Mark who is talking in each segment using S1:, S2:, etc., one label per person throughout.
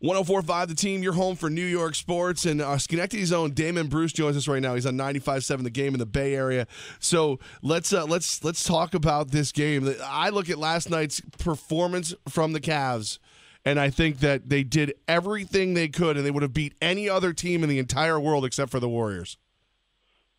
S1: 104.5 The Team, your home for New York sports. And Schenectady's own Damon Bruce joins us right now. He's on 95.7 The Game in the Bay Area. So let's talk about this game. I look at last night's performance from the Cavs, and I think that they did everything they could, and they would have beat any other team in the entire world except for the Warriors.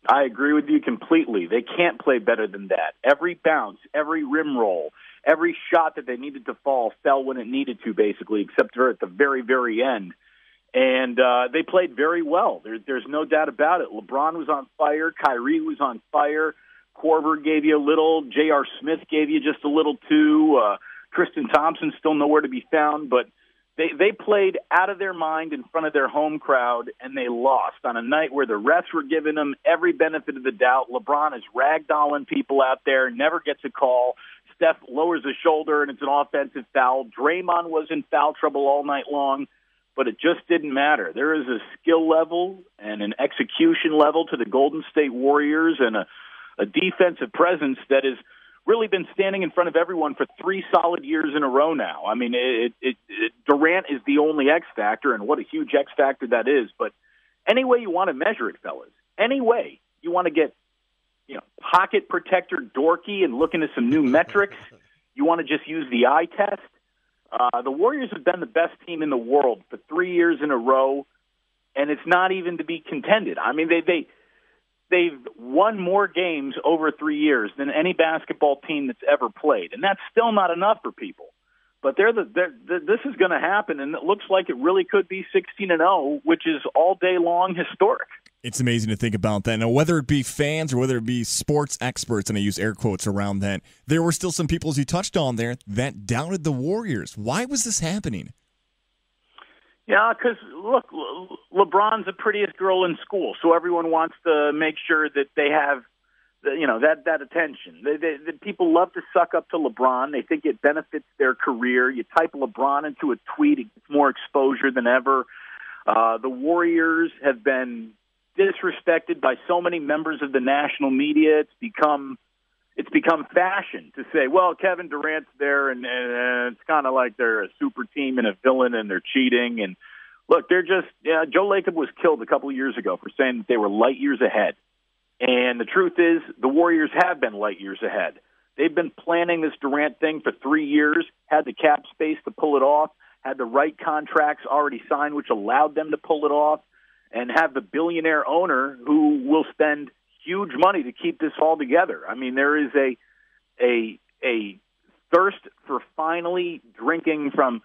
S2: I agree with you completely. They can't play better than that. Every bounce, every rim roll, every shot that they needed to fall fell when it needed to, basically, except for at the very, very end. And they played very well. There's no doubt about it. LeBron was on fire. Kyrie was on fire. Korver gave you a little. J.R. Smith gave you just a little, too. Tristan Thompson still nowhere to be found. But they played out of their mind in front of their home crowd, and they lost on a night where the refs were giving them every benefit of the doubt. LeBron is ragdolling people out there, never gets a call. Steph lowers his shoulder, and it's an offensive foul. Draymond was in foul trouble all night long, but it just didn't matter. There is a skill level and an execution level to the Golden State Warriors and a defensive presence that has really been standing in front of everyone for 3 solid years in a row now. I mean, Durant is the only X factor, and what a huge X factor that is. But any way you want to measure it, fellas, any way you want to get pocket protector dorky and look into some new metrics, you want to just use the eye test. The Warriors have been the best team in the world for 3 years in a row, and it's not even to be contended. I mean, they've won more games over 3 years than any basketball team that's ever played, and that's still not enough for people. But this is going to happen, and it looks like it really could be 16-0, which is all day long historic.
S3: It's amazing to think about that. Now, whether it be fans or whether it be sports experts, and I use air quotes around that, there were still some people, as you touched on there, that doubted the Warriors. Why was this happening?
S2: Yeah, because, look, LeBron's the prettiest girl in school, so everyone wants to make sure that they have that attention. The people love to suck up to LeBron. They think it benefits their career. You type LeBron into a tweet, it gets more exposure than ever. The Warriors have been disrespected by so many members of the national media. It's become fashion to say, well, Kevin Durant's there, and it's kind of like they're a super team and a villain, and they're cheating. And look, they're just Joe Lacob was killed a couple of years ago for saying that they were light years ahead. And the truth is, the Warriors have been light years ahead. They've been planning this Durant thing for 3 years, had the cap space to pull it off, had the right contracts already signed, which allowed them to pull it off, and have the billionaire owner who will spend huge money to keep this all together. I mean, there is a thirst for finally drinking from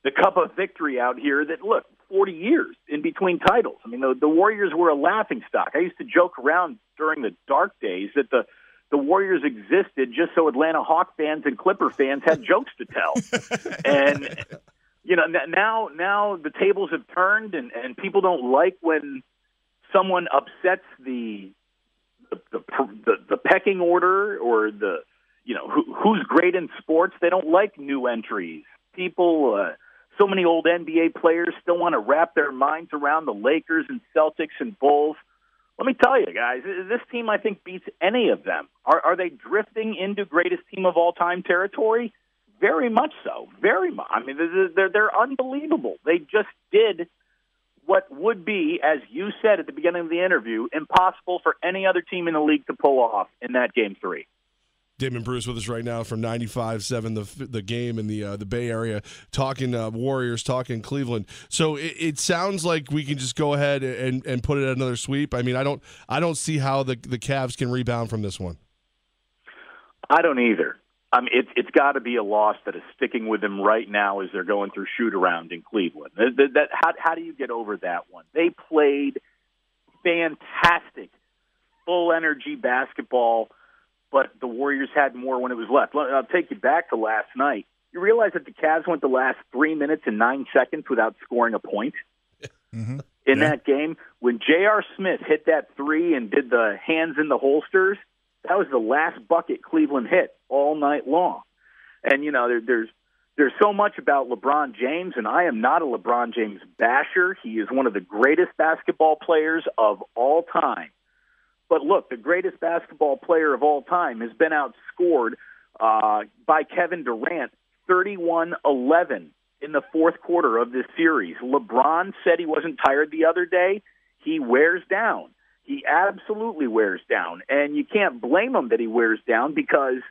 S2: the cup of victory out here that, look, 40 years in between titles. I mean, the Warriors were a laughingstock. I used to joke around during the dark days that the Warriors existed just so Atlanta Hawk fans and Clipper fans had jokes to tell. And now the tables have turned, and people don't like when someone upsets the pecking order or who's great in sports. They don't like new entries. People, so many old NBA players still want to wrap their minds around the Lakers and Celtics and Bulls. Let me tell you, guys, this team, I think, beats any of them. Are they drifting into greatest team of all time territory? Very much so. Very much. I mean, they're unbelievable. They just did what would be, as you said at the beginning of the interview, impossible for any other team in the league to pull off in that Game 3.
S1: Damon Bruce with us right now from 95.7 the Game in the Bay Area, talking Warriors, talking Cleveland. So it sounds like we can just go ahead and put it at another sweep. I mean, I don't see how the Cavs can rebound from this one.
S2: I don't either. I mean, it's got to be a loss that is sticking with them right now as they're going through shoot-around in Cleveland. How do you get over that one? They played fantastic, full-energy basketball, but the Warriors had more when it was left. I'll take you back to last night. You realize that the Cavs went the last 3 minutes and 9 seconds without scoring a point in that game? When J.R. Smith hit that three and did the hands in the holsters, that was the last bucket Cleveland hit all night long. And, there's so much about LeBron James, and I am not a LeBron James basher. He is one of the greatest basketball players of all time. But look, the greatest basketball player of all time has been outscored by Kevin Durant 31-11 in the fourth quarter of this series. LeBron said he wasn't tired the other day. He wears down. He absolutely wears down. And you can't blame him that he wears down because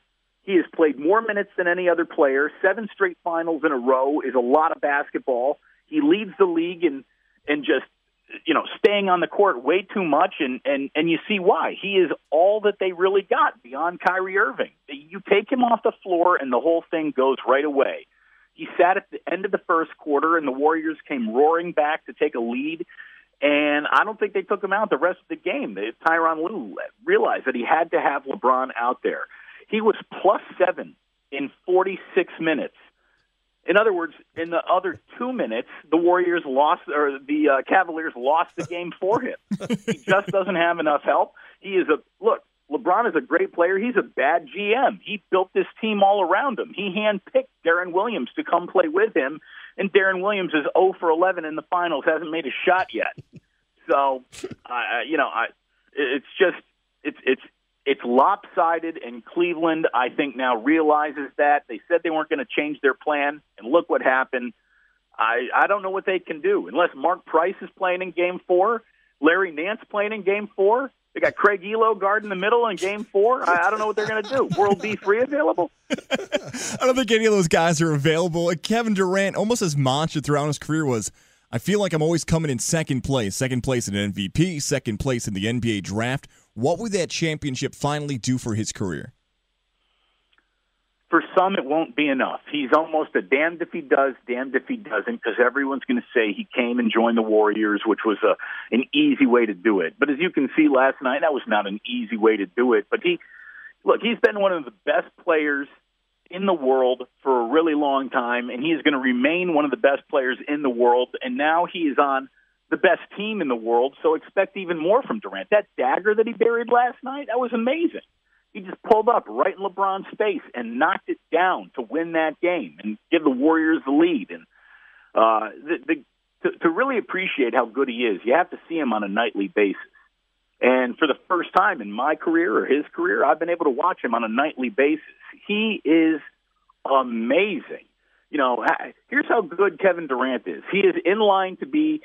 S2: he has played more minutes than any other player. 7 straight finals in a row is a lot of basketball. He leads the league in just, staying on the court way too much, and you see why. He is all that they really got beyond Kyrie Irving. You take him off the floor, and the whole thing goes right away. He sat at the end of the first quarter, and the Warriors came roaring back to take a lead, and I don't think they took him out the rest of the game. Tyronn Lue realized that he had to have LeBron out there. He was +7 in 46 minutes. In other words, in the other 2 minutes, the Warriors lost, or the Cavaliers lost the game for him. He just doesn't have enough help. LeBron is a great player. He's a bad GM. He built this team all around him. He handpicked Deron Williams to come play with him, and Deron Williams is 0 for 11 in the finals, hasn't made a shot yet. So, it's lopsided, and Cleveland, I think, now realizes that. They said they weren't going to change their plan, and look what happened. I don't know what they can do. Unless Mark Price is playing in Game 4, Larry Nance playing in Game 4, they got Craig Elo guarding the middle in Game 4. I don't know what they're going to do. World B. Free available?
S3: I don't think any of those guys are available. Kevin Durant, almost his mantra throughout his career was, I feel like I'm always coming in second place in an MVP, second place in the NBA draft. What would that championship finally do for his career?
S2: For some, it won't be enough. He's almost a damned if he does, damned if he doesn't, because everyone's going to say he came and joined the Warriors, which was an easy way to do it. But as you can see last night, that was not an easy way to do it. But he's been one of the best players in the world for a really long time, and he is going to remain one of the best players in the world. And now he is on the best team in the world, so expect even more from Durant. That dagger that he buried last night, that was amazing. He just pulled up right in LeBron's face and knocked it down to win that game and give the Warriors the lead. And to really appreciate how good he is, you have to see him on a nightly basis. And for the first time in my career or his career, I've been able to watch him on a nightly basis. He is amazing. Here's how good Kevin Durant is. He is in line to be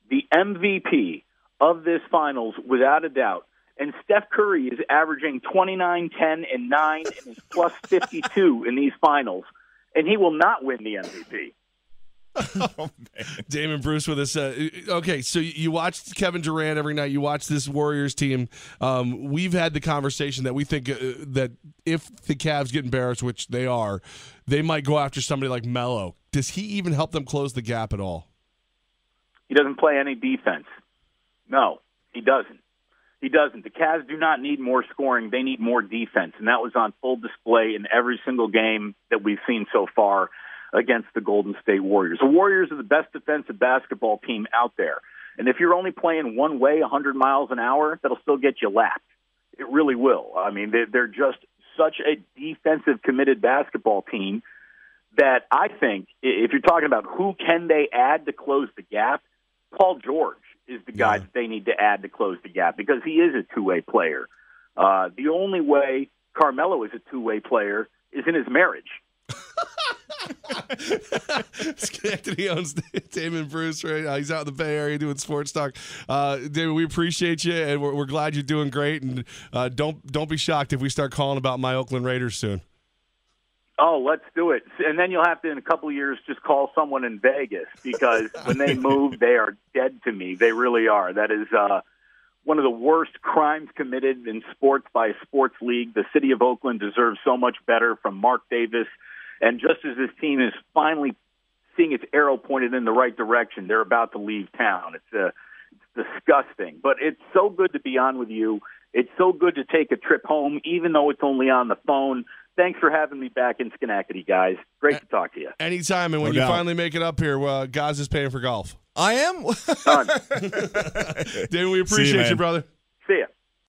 S2: the MVP of this finals without a doubt. And Steph Curry is averaging 29, 10, and 9 and is +52 in these finals. And he will not win the MVP.
S1: Oh, man. Damon Bruce with us. Okay, so you watch Kevin Durant every night. You watch this Warriors team. We've had the conversation that we think that if the Cavs get embarrassed, which they are, they might go after somebody like Melo. Does he even help them close the gap at all?
S2: He doesn't play any defense. No, he doesn't. He doesn't. The Cavs do not need more scoring. They need more defense, and that was on full display in every single game that we've seen so far against the Golden State Warriors. The Warriors are the best defensive basketball team out there, and if you're only playing one way, 100 miles an hour, that'll still get you lapped. It really will. I mean, they're just such a defensive-committed basketball team that I think if you're talking about who can they add to close the gap, Paul George is the guy that they need to add to close the gap because he is a two-way player. The only way Carmelo is a two-way player is in his marriage.
S1: Schenectady owns Damon Bruce right now. He's out in the Bay Area doing sports talk. Damon, we appreciate you, and we're glad you're doing great. And don't be shocked if we start calling about my Oakland Raiders soon.
S2: Oh, let's do it. And then you'll have to, in a couple of years, just call someone in Vegas because when they move, they are dead to me. They really are. That is one of the worst crimes committed in sports by a sports league. The city of Oakland deserves so much better from Mark Davis. And just as this team is finally seeing its arrow pointed in the right direction, they're about to leave town. It's disgusting. But it's so good to be on with you. It's so good to take a trip home, even though it's only on the phone. Thanks for having me back in Schenectady, guys. Great to talk to you.
S1: Anytime, and when you finally make it up here, Gaz is paying for golf.
S3: I am?
S2: Done.
S1: David, we appreciate you, brother.